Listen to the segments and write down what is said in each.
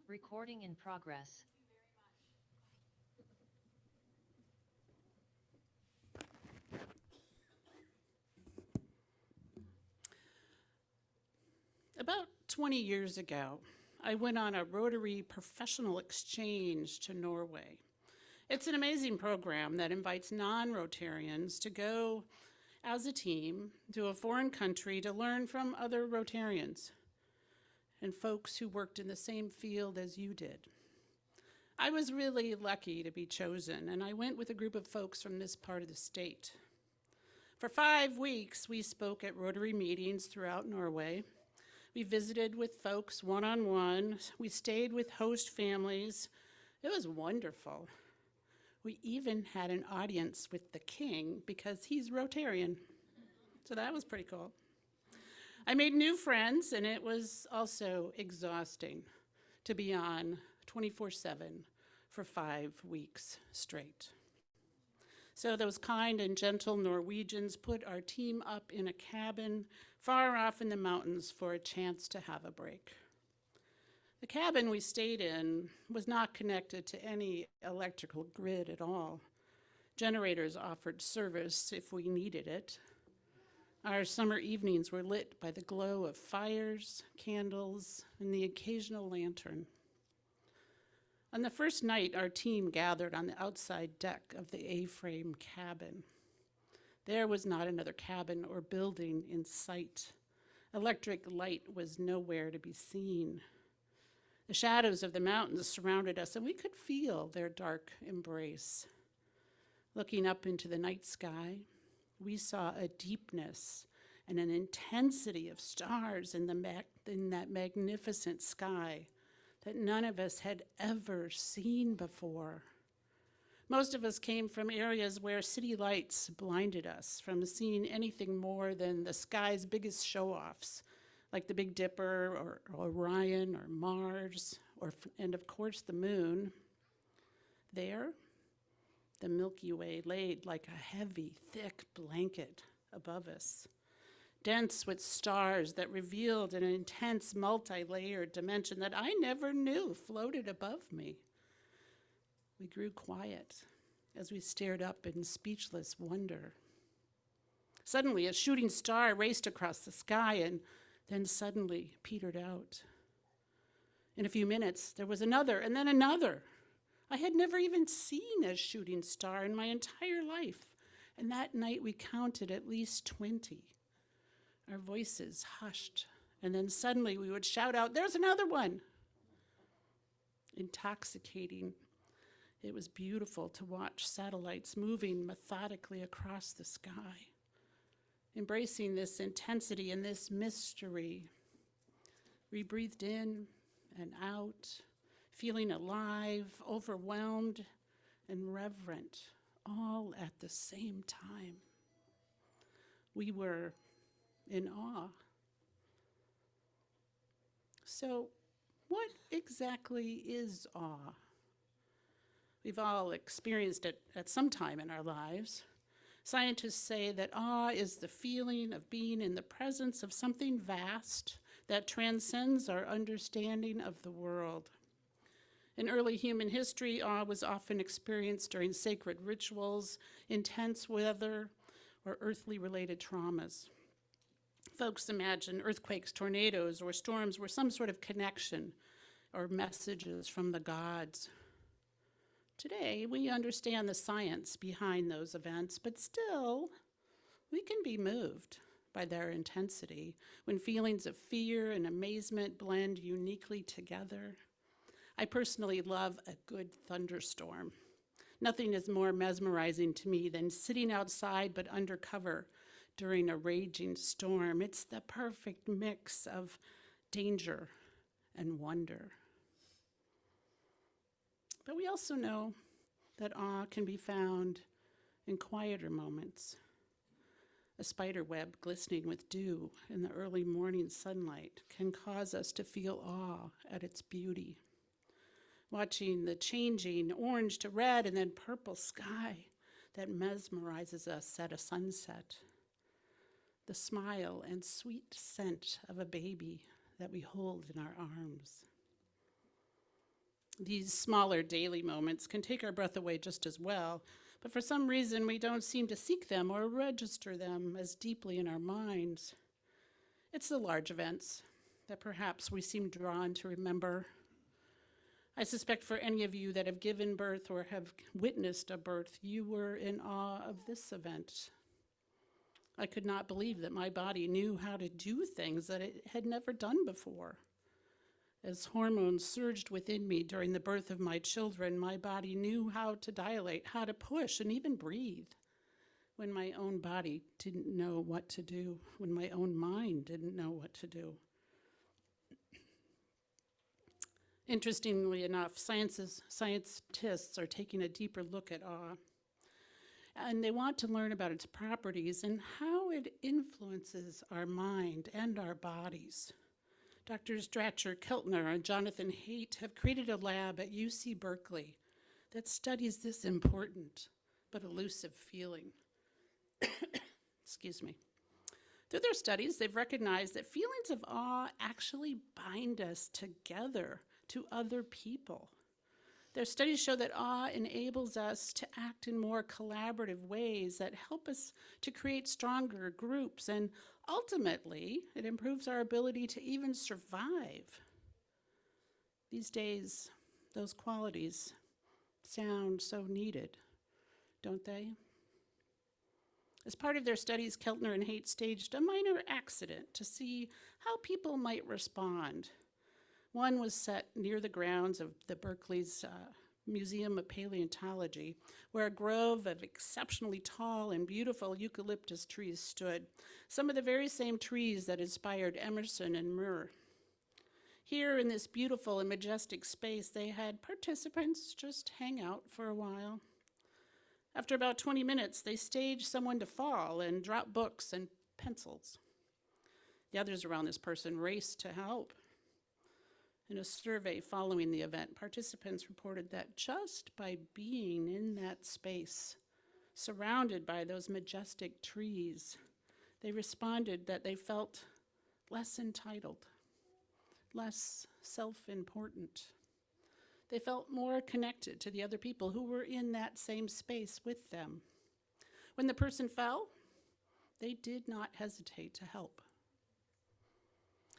Recording in progress. About 20 years ago, I went on a Rotary professional exchange to Norway. It's an amazing program that invites non Rotarians to go as a team to a foreign country to learn from other Rotarians and folks who worked in the same field as you did. I was really lucky to be chosen, and I went with a group of folks from this part of the state. For 5 weeks, we spoke at Rotary meetings throughout Norway. We visited with folks one-on-one. We stayed with host families. It was wonderful. We even had an audience with the king because he's Rotarian. So that was pretty cool. I made new friends, and it was also exhausting to be on 24/7 for 5 weeks straight. So those kind and gentle Norwegians put our team up in a cabin far off in the mountains for a chance to have a break. The cabin we stayed in was not connected to any electrical grid at all. Generators offered service if we needed it. Our summer evenings were lit by the glow of fires, candles, and the occasional lantern. On the first night, our team gathered on the outside deck of the A-frame cabin. There was not another cabin or building in sight. Electric light was nowhere to be seen. The shadows of the mountains surrounded us, and we could feel their dark embrace. Looking up into the night sky, we saw a deepness and an intensity of stars in that magnificent sky that none of us had ever seen before. Most of us came from areas where city lights blinded us from seeing anything more than the sky's biggest show-offs, like the Big Dipper or Orion or Mars, and of course the moon. There, the Milky Way laid like a heavy, thick blanket above us, dense with stars that revealed an intense multi-layered dimension that I never knew floated above me. We grew quiet as we stared up in speechless wonder. Suddenly, a shooting star raced across the sky and then suddenly petered out. In a few minutes, there was another and then another. I had never even seen a shooting star in my entire life, and that night we counted at least 20. Our voices hushed, and then suddenly we would shout out, "There's another one!" Intoxicating. It was beautiful to watch satellites moving methodically across the sky. Embracing this intensity and this mystery, we breathed in and out, feeling alive, overwhelmed, and reverent, all at the same time. We were in awe. So, what exactly is awe? We've all experienced it at some time in our lives. Scientists say that awe is the feeling of being in the presence of something vast that transcends our understanding of the world. In early human history, awe was often experienced during sacred rituals, intense weather, or earthly-related traumas. Folks imagine earthquakes, tornadoes, or storms were some sort of connection or messages from the gods. Today, we understand the science behind those events, but still, we can be moved by their intensity when feelings of fear and amazement blend uniquely together. I personally love a good thunderstorm. Nothing is more mesmerizing to me than sitting outside but under cover during a raging storm. It's the perfect mix of danger and wonder. But we also know that awe can be found in quieter moments. A spider web glistening with dew in the early morning sunlight can cause us to feel awe at its beauty. Watching the changing orange to red and then purple sky that mesmerizes us at a sunset. The smile and sweet scent of a baby that we hold in our arms. These smaller daily moments can take our breath away just as well, but for some reason we don't seem to seek them or register them as deeply in our minds. It's the large events that perhaps we seem drawn to remember. I suspect for any of you that have given birth or have witnessed a birth, you were in awe of this event. I could not believe that my body knew how to do things that it had never done before. As hormones surged within me during the birth of my children, my body knew how to dilate, how to push, and even breathe when my own body didn't know what to do, when my own mind didn't know what to do. Interestingly enough, scientists are taking a deeper look at awe, and they want to learn about its properties and how it influences our mind and our bodies. Drs. Dratcher, Keltner, and Jonathan Haidt have created a lab at UC Berkeley that studies this important but elusive feeling. Excuse me. Through their studies, they've recognized that feelings of awe actually bind us together to other people. Their studies show that awe enables us to act in more collaborative ways that help us to create stronger groups, and ultimately, it improves our ability to even survive. These days, those qualities sound so needed, don't they? As part of their studies, Keltner and Haidt staged a minor accident to see how people might respond. One was set near the grounds of the Berkeley's Museum of Paleontology, where a grove of exceptionally tall and beautiful eucalyptus trees stood, some of the very same trees that inspired Emerson and Murr. Here in this beautiful and majestic space, they had participants just hang out for a while. After about 20 minutes, they staged someone to fall and drop books and pencils. The others around this person raced to help. In a survey following the event, participants reported that just by being in that space, surrounded by those majestic trees, they responded that they felt less entitled, less self-important. They felt more connected to the other people who were in that same space with them. When the person fell, they did not hesitate to help.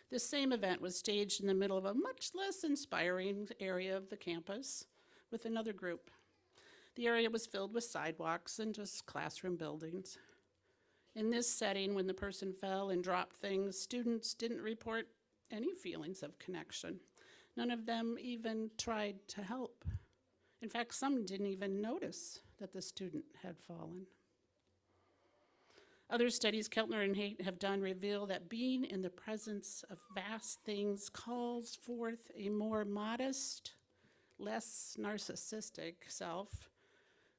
This same event was staged in the middle of a much less inspiring area of the campus with another group. The area was filled with sidewalks and just classroom buildings. In this setting, when the person fell and dropped things, students didn't report any feelings of connection. None of them even tried to help. In fact, some didn't even notice that the student had fallen. Other studies Keltner and Haidt have done reveal that being in the presence of vast things calls forth a more modest, less narcissistic self,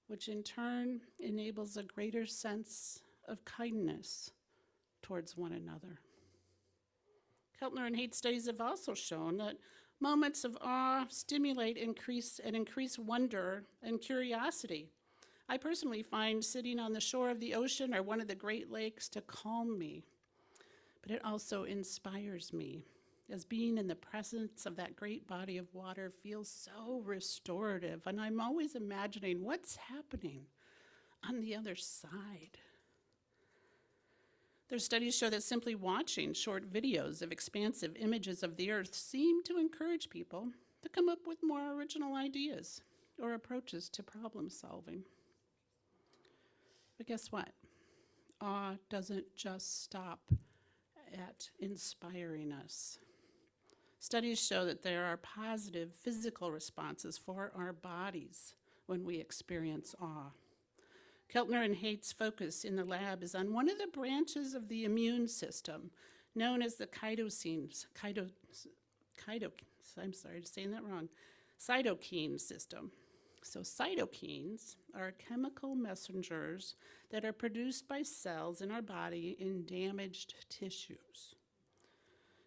which in turn enables a greater sense of kindness towards one another. Keltner and Haidt studies have also shown that moments of awe stimulate and increase wonder and curiosity. I personally find sitting on the shore of the ocean or one of the Great Lakes to calm me, but it also inspires me, as being in the presence of that great body of water feels so restorative, and I'm always imagining what's happening on the other side. Their studies show that simply watching short videos of expansive images of the earth seem to encourage people to come up with more original ideas or approaches to problem solving. But guess what? Awe doesn't just stop at inspiring us. Studies show that there are positive physical responses for our bodies when we experience awe. Keltner and Haidt's focus in the lab is on one of the branches of the immune system, known as the cytokine system. So cytokines are chemical messengers that are produced by cells in our body in damaged tissues.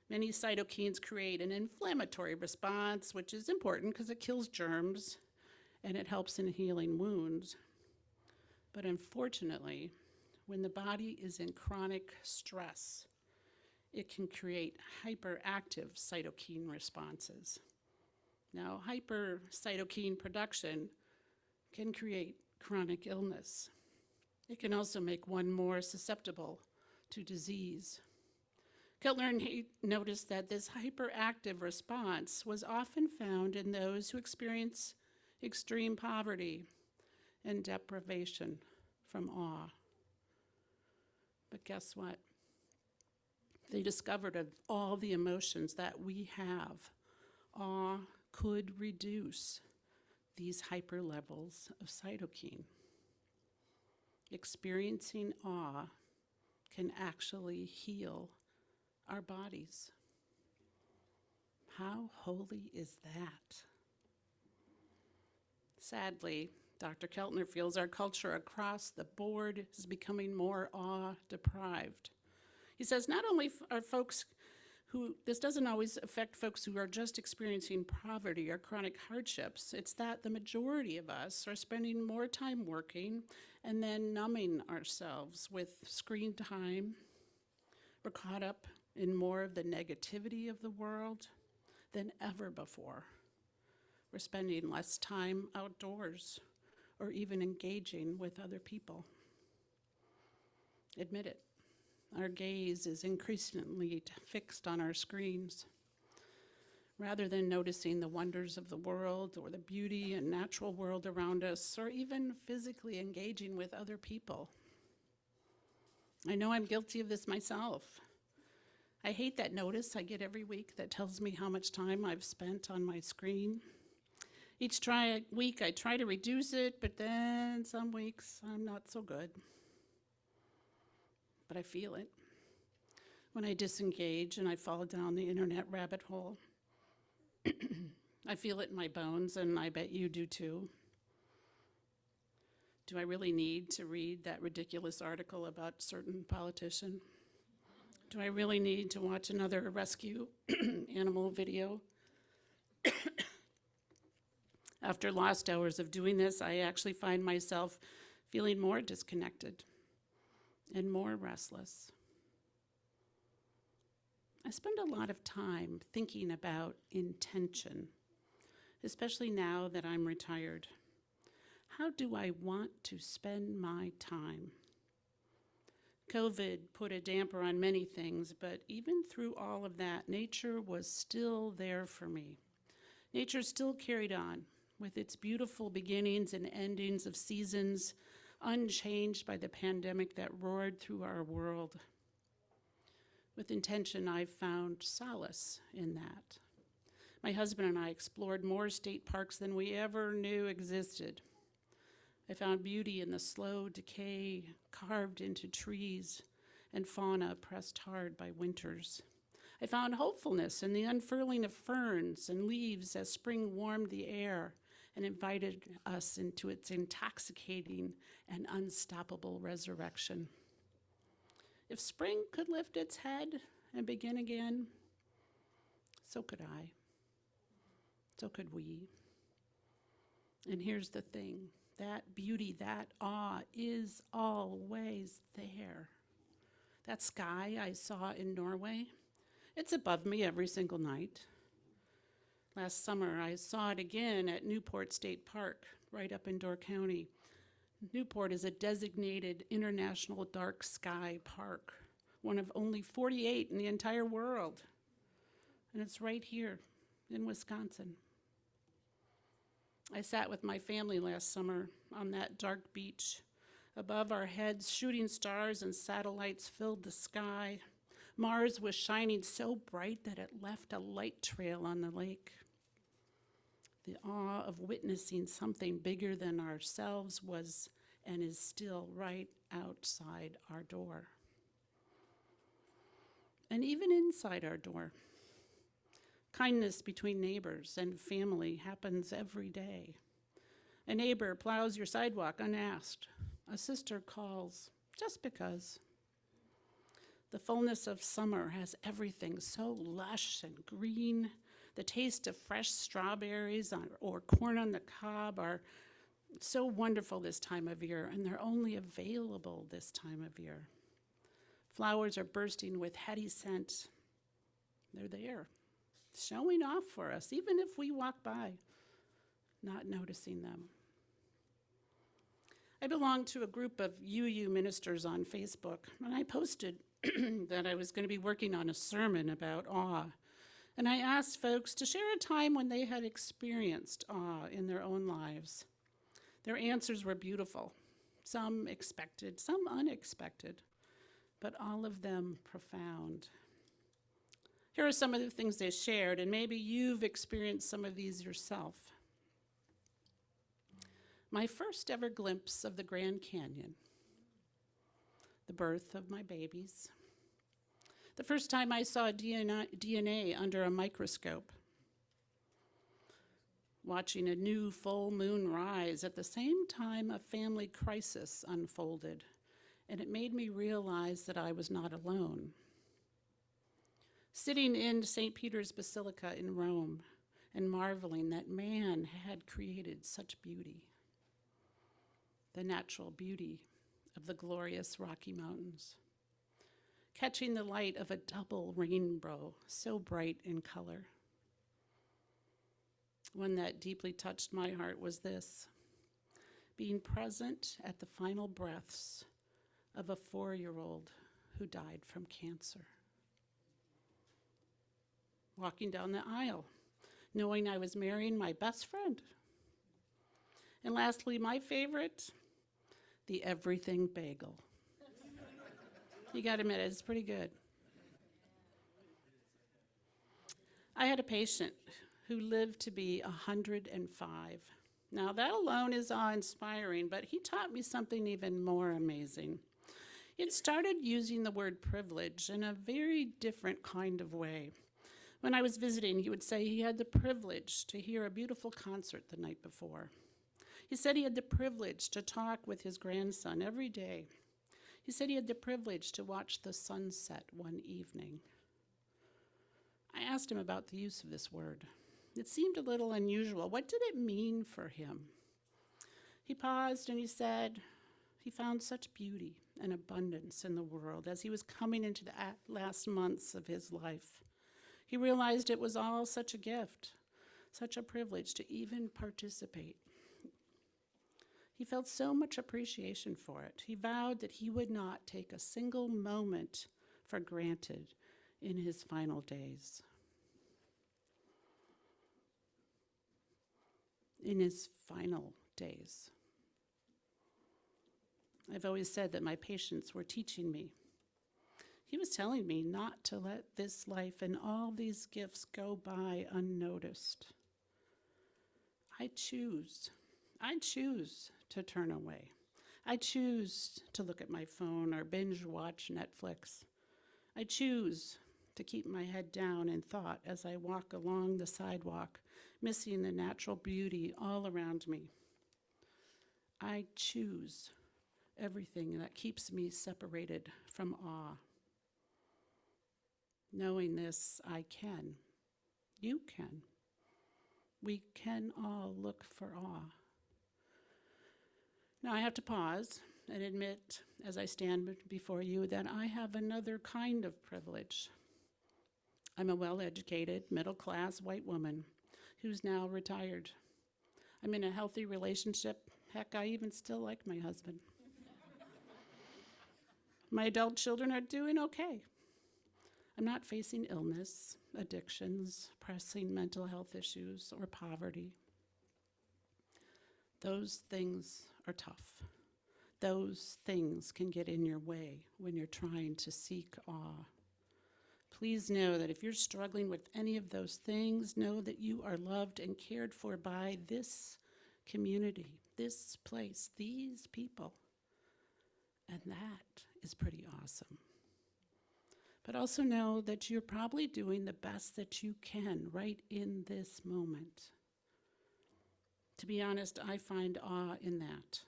Many cytokines create an inflammatory response, which is important because it kills germs and it helps in healing wounds. But unfortunately, when the body is in chronic stress, it can create hyperactive cytokine responses. Now, hypercytokine production can create chronic illness. It can also make one more susceptible to disease. Keltner noticed that this hyperactive response was often found in those who experience extreme poverty and deprivation from awe. But guess what? They discovered of all the emotions that we have, awe could reduce these hyper levels of cytokine. Experiencing awe can actually heal our bodies. How holy is that? Sadly, Dr. Keltner feels our culture across the board is becoming more awe-deprived. He says not only are folks this doesn't always affect folks who are just experiencing poverty or chronic hardships. It's that the majority of us are spending more time working and then numbing ourselves with screen time. We're caught up in more of the negativity of the world than ever before. We're spending less time outdoors or even engaging with other people. Admit it. Our gaze is increasingly fixed on our screens. Rather than noticing the wonders of the world or the beauty and natural world around us, or even physically engaging with other people. I know I'm guilty of this myself. I hate that notice I get every week that tells me how much time I've spent on my screen. Each week I try to reduce it, but then some weeks I'm not so good. But I feel it when I disengage and I fall down the internet rabbit hole. I feel it in my bones, and I bet you do too. Do I really need to read that ridiculous article about a certain politician? Do I really need to watch another rescue animal video? After lost hours of doing this, I actually find myself feeling more disconnected and more restless. I spend a lot of time thinking about intention, especially now that I'm retired. How do I want to spend my time? COVID put a damper on many things, but even through all of that, nature was still there for me. Nature still carried on with its beautiful beginnings and endings of seasons, unchanged by the pandemic that roared through our world. With intention, I've found solace in that. My husband and I explored more state parks than we ever knew existed. I found beauty in the slow decay carved into trees and fauna pressed hard by winters. I found hopefulness in the unfurling of ferns and leaves as spring warmed the air and invited us into its intoxicating and unstoppable resurrection. If spring could lift its head and begin again, so could I. So could we. And here's the thing, that beauty, that awe is always there. That sky I saw in Norway, it's above me every single night. Last summer, I saw it again at Newport State Park, right up in Door County. Newport is a designated international dark sky park, one of only 48 in the entire world. And it's right here in Wisconsin. I sat with my family last summer on that dark beach. Above our heads, shooting stars and satellites filled the sky. Mars was shining so bright that it left a light trail on the lake. The awe of witnessing something bigger than ourselves was and is still right outside our door. And even inside our door. Kindness between neighbors and family happens every day. A neighbor plows your sidewalk unasked. A sister calls just because. The fullness of summer has everything so lush and green. The taste of fresh strawberries or corn on the cob are so wonderful this time of year, and they're only available this time of year. Flowers are bursting with heady scent. They're there. showing off for us, even if we walk by, not noticing them. I belong to a group of UU ministers on Facebook, and I posted that I was going to be working on a sermon about awe. And I asked folks to share a time when they had experienced awe in their own lives. Their answers were beautiful, some expected, some unexpected, but all of them profound. Here are some of the things they shared, and maybe you've experienced some of these yourself. My first ever glimpse of the Grand Canyon, the birth of my babies, the first time I saw DNA under a microscope, watching a new full moon rise at the same time a family crisis unfolded, and it made me realize that I was not alone. Sitting in St. Peter's Basilica in Rome and marveling that man had created such beauty, the natural beauty of the glorious Rocky Mountains, catching the light of a double rainbow so bright in color. One that deeply touched my heart was this: being present at the final breaths of a 4-year-old who died from cancer. Walking down the aisle, knowing I was marrying my best friend. And lastly, my favorite, the everything bagel. You gotta admit, it's pretty good. I had a patient who lived to be 105. Now that alone is awe-inspiring, but he taught me something even more amazing. He had started using the word privilege in a very different kind of way. When I was visiting, he would say he had the privilege to hear a beautiful concert the night before. He said he had the privilege to talk with his grandson every day. He said he had the privilege to watch the sunset one evening. I asked him about the use of this word. It seemed a little unusual. What did it mean for him? He paused and he said he found such beauty and abundance in the world as he was coming into the last months of his life. He realized it was all such a gift, such a privilege to even participate. He felt so much appreciation for it. He vowed that he would not take a single moment for granted in his final days. In his final days. I've always said that my patients were teaching me. He was telling me not to let this life and all these gifts go by unnoticed. I choose to turn away. I choose to look at my phone or binge watch Netflix. I choose to keep my head down in thought as I walk along the sidewalk, missing the natural beauty all around me. I choose everything that keeps me separated from awe. Knowing this, I can. You can. We can all look for awe. Now I have to pause and admit, as I stand before you, that I have another kind of privilege. I'm a well-educated, middle-class white woman who's now retired. I'm in a healthy relationship. Heck, I even still like my husband. My adult children are doing okay. I'm not facing illness, addictions, pressing mental health issues, or poverty. Those things are tough. Those things can get in your way when you're trying to seek awe. Please know that if you're struggling with any of those things, know that you are loved and cared for by this community, this place, these people. And that is pretty awesome. But also know that you're probably doing the best that you can right in this moment. To be honest, I find awe in that.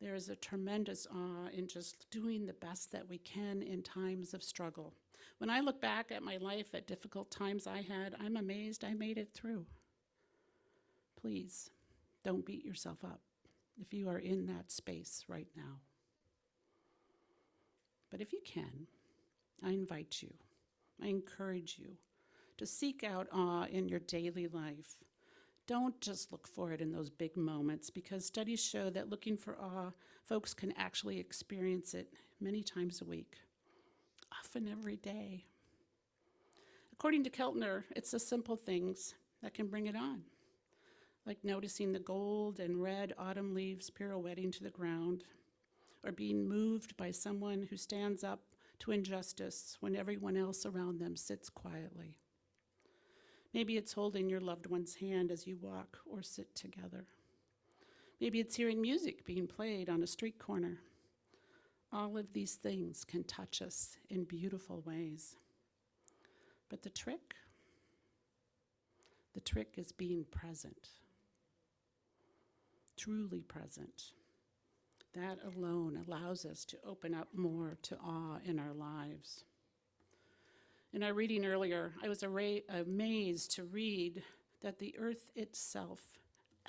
There is a tremendous awe in just doing the best that we can in times of struggle. When I look back at my life at difficult times I had, I'm amazed I made it through. Please, don't beat yourself up if you are in that space right now. But if you can, I invite you, I encourage you to seek out awe in your daily life. Don't just look for it in those big moments, because studies show that looking for awe, folks can actually experience it many times a week, often every day. According to Keltner, it's the simple things that can bring it on, like noticing the gold and red autumn leaves pirouetting to the ground, or being moved by someone who stands up to injustice when everyone else around them sits quietly. Maybe it's holding your loved one's hand as you walk or sit together. Maybe it's hearing music being played on a street corner. All of these things can touch us in beautiful ways. But the trick is being present, truly present. That alone allows us to open up more to awe in our lives. In our reading earlier, I was amazed to read that the earth itself,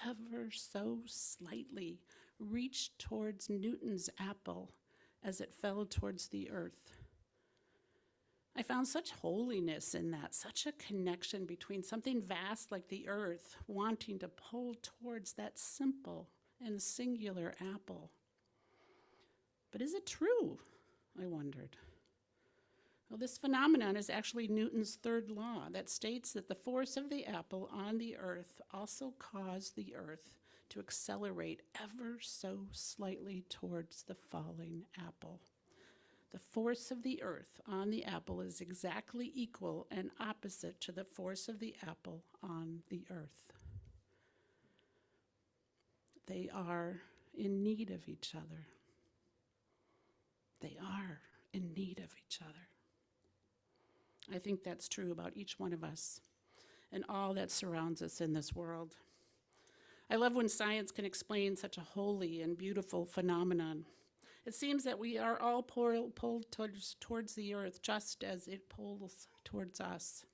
ever so slightly, reached towards Newton's apple as it fell towards the earth. I found such holiness in that, such a connection between something vast like the earth wanting to pull towards that simple and singular apple. But is it true? I wondered. Well, this phenomenon is actually Newton's third law that states that the force of the apple on the earth also caused the earth to accelerate ever so slightly towards the falling apple. The force of the earth on the apple is exactly equal and opposite to the force of the apple on the earth. They are in need of each other. They are in need of each other. I think that's true about each one of us and all that surrounds us in this world. I love when science can explain such a holy and beautiful phenomenon. It seems that we are all pulled towards the earth just as it pulls towards us.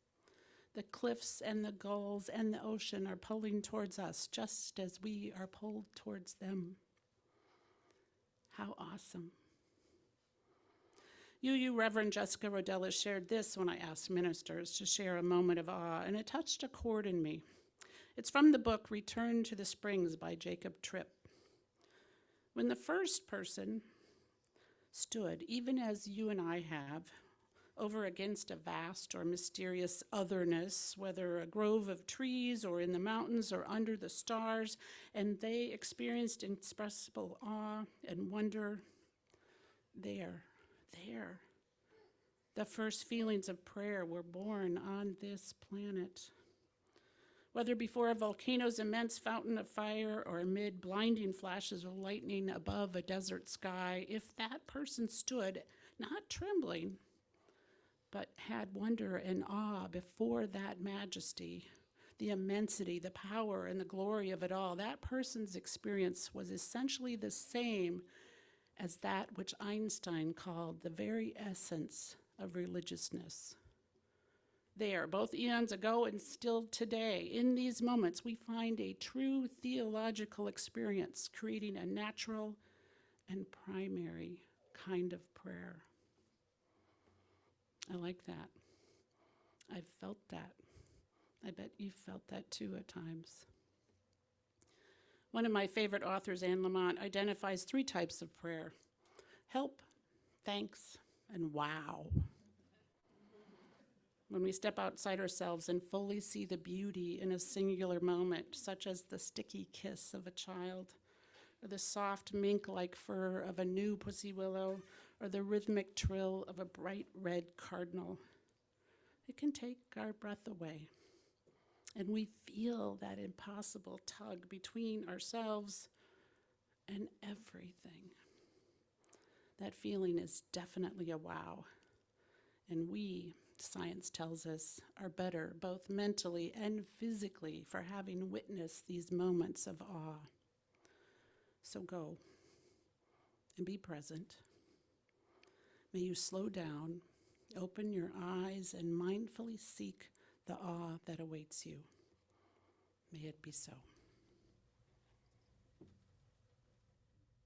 The cliffs and the gulls and the ocean are pulling towards us just as we are pulled towards them. How awesome. Reverend Jessica Rodella shared this when I asked ministers to share a moment of awe, and it touched a chord in me. It's from the book Return to the Springs by Jacob Tripp. When the first person stood, even as you and I have, over against a vast or mysterious otherness, whether a grove of trees or in the mountains or under the stars, and they experienced inexpressible awe and wonder, there. The first feelings of prayer were born on this planet. Whether before a volcano's immense fountain of fire or amid blinding flashes of lightning above a desert sky, if that person stood, not trembling, but had wonder and awe before that majesty, the immensity, the power, and the glory of it all, that person's experience was essentially the same as that which Einstein called the very essence of religiousness. There, both eons ago and still today, in these moments, we find a true theological experience, creating a natural and primary kind of prayer. I like that. I've felt that. I bet you've felt that too at times. One of my favorite authors, Anne Lamott, identifies 3 types of prayer: help, thanks, and wow. When we step outside ourselves and fully see the beauty in a singular moment, such as the sticky kiss of a child, or the soft mink-like fur of a new pussy willow, or the rhythmic trill of a bright red cardinal, it can take our breath away. And we feel that impossible tug between ourselves and everything. That feeling is definitely a wow. And we, science tells us, are better both mentally and physically for having witnessed these moments of awe. So go and be present. May you slow down, open your eyes, and mindfully seek the awe that awaits you. May it be so.